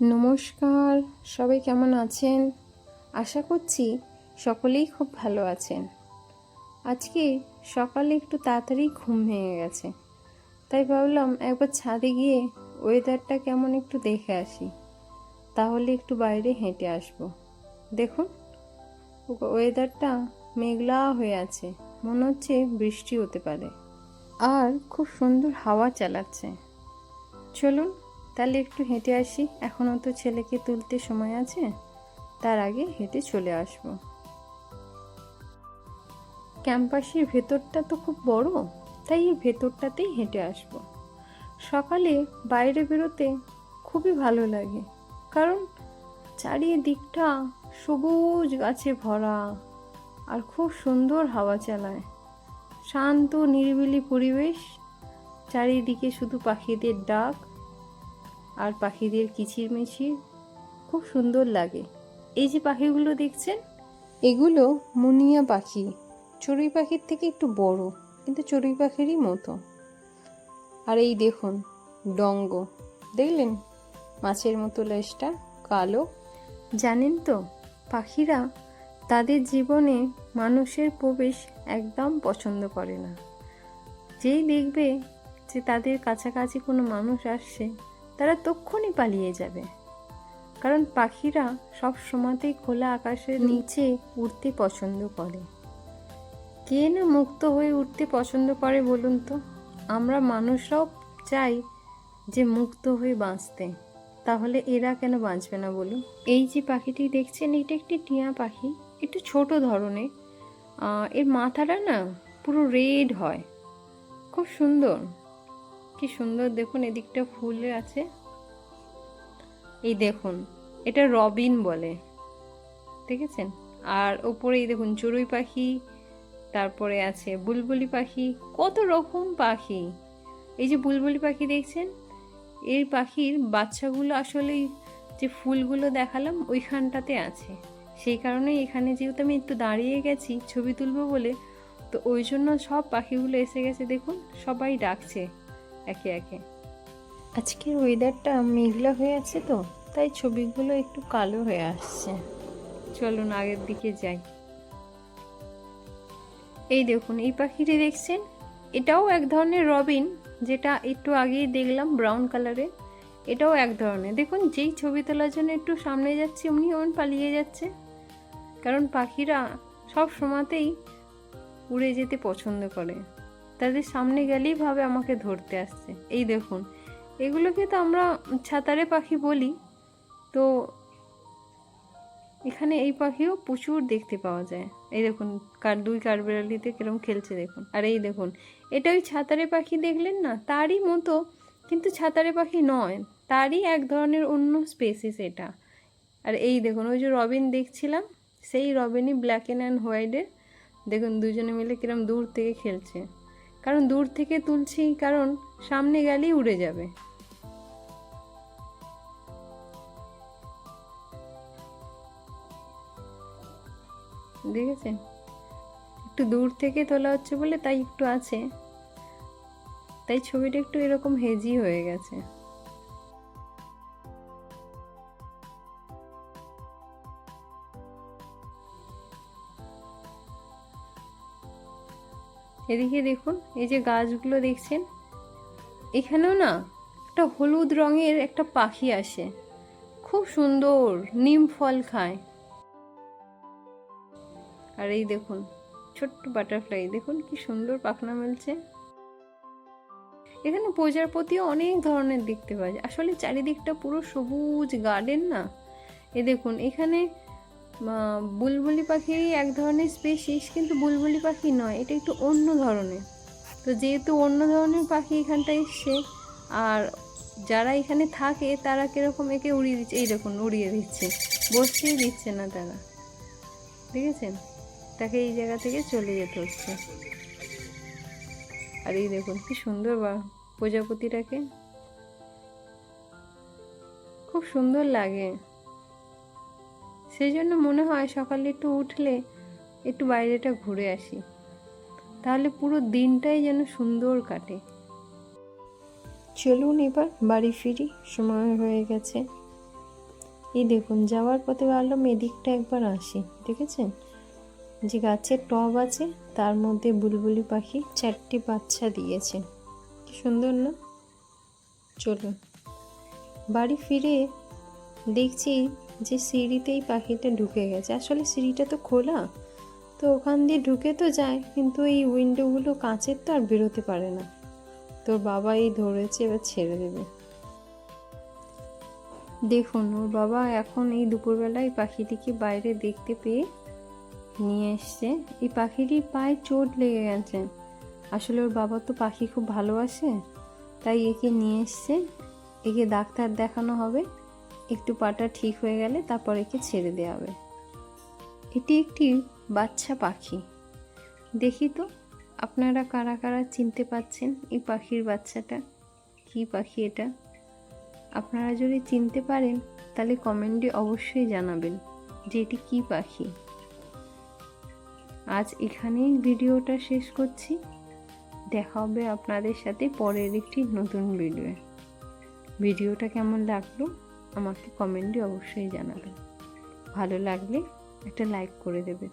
নমস্কার, সবাই কেমন আছেন? আশা করছি সকলেই খুব ভালো আছেন। আজকে সকালে একটু তাড়াতাড়ি ঘুম ভেঙে গেছে, তাই ভাবলাম একবার ছাদে গিয়ে ওয়েদারটা কেমন একটু দেখে আসি, তাহলে একটু বাইরে হেঁটে আসবো। দেখুন, ওয়েদারটা মেঘলা হয়ে আছে, মনে হচ্ছে বৃষ্টি হতে পারে, আর খুব সুন্দর হাওয়া চালাচ্ছে। চলুন তাহলে একটু হেঁটে আসি, এখনও তো ছেলেকে তুলতে সময় আছে, তার আগে হেঁটে চলে আসব। ক্যাম্পাসের ভেতরটা তো খুব বড়, তাই এই ভেতরটাতেই হেঁটে আসব। সকালে বাইরে বেরোতে খুবই ভালো লাগে, কারণ চারিদিকটা সবুজ গাছে ভরা আর খুব সুন্দর হাওয়া চালায়। শান্ত নিরিবিলি পরিবেশ, চারিদিকে শুধু পাখিদের ডাক আর পাখিদের কিচিরমিচির, খুব সুন্দর লাগে। এই যে পাখিগুলো দেখছেন, এগুলো মুনিয়া পাখি, চড়ুই পাখির থেকে একটু বড়, কিন্তু চড়ুই পাখিরই মতো। আর এই দেখুন ডঙ্গ, দেখলেন মাছের মতো লেজটা কালো। জানেন তো, পাখিরা তাদের জীবনে মানুষের প্রবেশ একদম পছন্দ করে না। যেই দেখবে যে তাদের কাছাকাছি কোনো মানুষ আসছে, তারা তক্ষুনি পালিয়ে যাবে, কারণ পাখিরা সব সময়তেই খোলা আকাশের নিচে উড়তে পছন্দ করে। কে না মুক্ত হয়ে উঠতে পছন্দ করে বলুন তো? আমরা মানুষরাও চাই যে মুক্ত হয়ে বাঁচতে, তাহলে এরা কেন বাঁচবে না বলুন? এই যে পাখিটি দেখছেন, এটা একটি টিয়া পাখি, একটু ছোট ধরনের। এর মাথাটা না পুরো রেড হয়, খুব সুন্দর। কি সুন্দর দেখুন, এদিকটা ফুলে আছে। এই দেখুন, এটা রবিন বলে, দেখেছেন? আর ওপরেই দেখুন চড়ুই পাখি, তারপরে আছে বুলবুলি পাখি, কত রকম পাখি। এই যে বুলবুলি পাখি দেখছেন, এই পাখির বাচ্চাগুলো আসলে যে ফুলগুলো দেখালাম ওইখানটাতে আছে, সেই কারণে এখানে যেহেতু আমি একটু দাঁড়িয়ে গেছি ছবি তুলবো বলে, তো ওই জন্য সব পাখিগুলো এসে গেছে। দেখুন সবাই ডাকছে একে একে। আজকের ওয়েদারটা মেঘলা হয়ে আছে তো, তাই ছবিগুলো একটু কালো হয়ে আসছে। চলুন আগের দিকে যাই। এই দেখুন এই পাখিটি দেখছেন, এটাও এক ধরনের রবিন, যেটা একটু আগেই দেখলাম ব্রাউন কালারের, এটাও এক ধরনের। দেখুন যেই ছবি তোলার জন্য একটু সামনে যাচ্ছে অমনি অমন পালিয়ে যাচ্ছে, কারণ পাখিরা সব সময়তেই উড়ে যেতে পছন্দ করে, তাদের সামনে গেলেই ভাবে আমাকে ধরতে আসছে। এই দেখুন, এগুলোকে তো আমরা ছাতারে পাখি বলি, তো এখানে এই পাখিও প্রচুর দেখতে পাওয়া যায়। এই দেখুন দুই কাঠবিড়ালিতে কিরম খেলছে দেখুন। আর এই দেখুন, এটা ওই ছাতারে পাখি দেখলেন না, তারই মতো, কিন্তু ছাতারে পাখি নয়, তারই এক ধরনের অন্য স্পেসিস এটা। আর এই দেখুন ওই যে রবিন দেখছিলাম, সেই রবিনই ব্ল্যাক অ্যান্ড হোয়াইটের। দেখুন দুজনে মিলে কিরম দূর থেকে খেলছে, কারণ দূর থেকে তুলছি, কারণ সামনে গেলেই উড়ে যাবে। দেখেছেন, একটু দূর থেকে তোলা হচ্ছে বলে তাই একটু আছে, তাই ছবিটা একটু এরকম হেজি হয়ে গেছে। এদিকে দেখুন এই যে গাছগুলো দেখছেন, এখানেও না একটা হলুদ রঙের একটা পাখি আসে, খুব সুন্দর, নিম ফল খায়। আর এই দেখুন ছোট্ট বাটারফ্লাই, দেখুন কি সুন্দর পাখনা মেলছে। এখানে প্রজাপতিও অনেক ধরনের দেখতে পাওয়া যায়, আসলে চারিদিকটা পুরো সবুজ গার্ডেন না। এই দেখুন এখানে বুলবুলি পাখিরই এক ধরনের স্পেসিস, কিন্তু বুলবুলি পাখি নয়, এটা একটু অন্য ধরনের। তো যেহেতু অন্য ধরনের পাখি এখানটায় এসছে, আর যারা এখানে থাকে তারা কিরকম একে উড়িয়ে দিচ্ছে, এই দেখুন উড়িয়ে দিচ্ছে, বসতেই দিচ্ছে না তারা। দেখেছেন, তাকে এই জায়গা থেকে চলে যেতে হচ্ছে। আর এই দেখুন কি সুন্দর প্রজাপতিটাকে, খুব সুন্দর লাগে। সেই জন্য মনে হয় সকালে একটু উঠলে একটু বাইরেটা ঘুরে আসি, তাহলে পুরো দিনটাই যেন সুন্দর কাটে। চলুন এবার বাড়ি ফিরি, সময় হয়ে গেছে। এই দেখুন, যাওয়ার পথে ভাবলাম এদিকটা একবার আসি। দেখেছেন যে গাছের টব আছে, তার মধ্যে বুলবুলি পাখি 4টি বাচ্চা দিয়েছে। কি সুন্দর না? চলুন, বাড়ি ফিরে দেখছি যে সিঁড়িতেই পাখিটা ঢুকে গেছে। আসলে সিঁড়িটা তো খোলা, তো ওখান দিয়ে ঢুকে তো যায়, কিন্তু এই উইন্ডোগুলো কাঁচের তো আর বেরোতে পারে না। তোর বাবা এই ধরেছে, এবার ছেড়ে দেবে। দেখুন, ওর বাবা এখন এই দুপুরবেলায় পাখিটিকে বাইরে দেখতে পেয়ে নিয়ে এসছে। এই পাখিটির পায়ে চোট লেগে গেছে। আসলে ওর বাবা তো পাখি খুব ভালোবাসে, তাই একে নিয়ে এসছে। একে ডাক্তার দেখানো হবে, একটু পাটা ঠিক হয়ে গেলে তারপর একে ছেড়ে দেওয়া হবে। এটি একটি বাচ্চা পাখি। দেখি তো আপনারা কারা কারা চিনতে পাচ্ছেন এই পাখির বাচ্চাটা? কি পাখি এটা? আপনারা যদি চিনতে পারেন তাহলে কমেন্টে অবশ্যই জানাবেন যে এটি কি পাখি। আজ এখানেই ভিডিওটা শেষ করছি। দেখা হবে আপনাদের সাথে পরের একটি নতুন ভিডিওটা কেমন লাগলো আমাকে কমেন্টে অবশ্যই জানাবেন। ভালো লাগলে একটা লাইক করে দেবেন।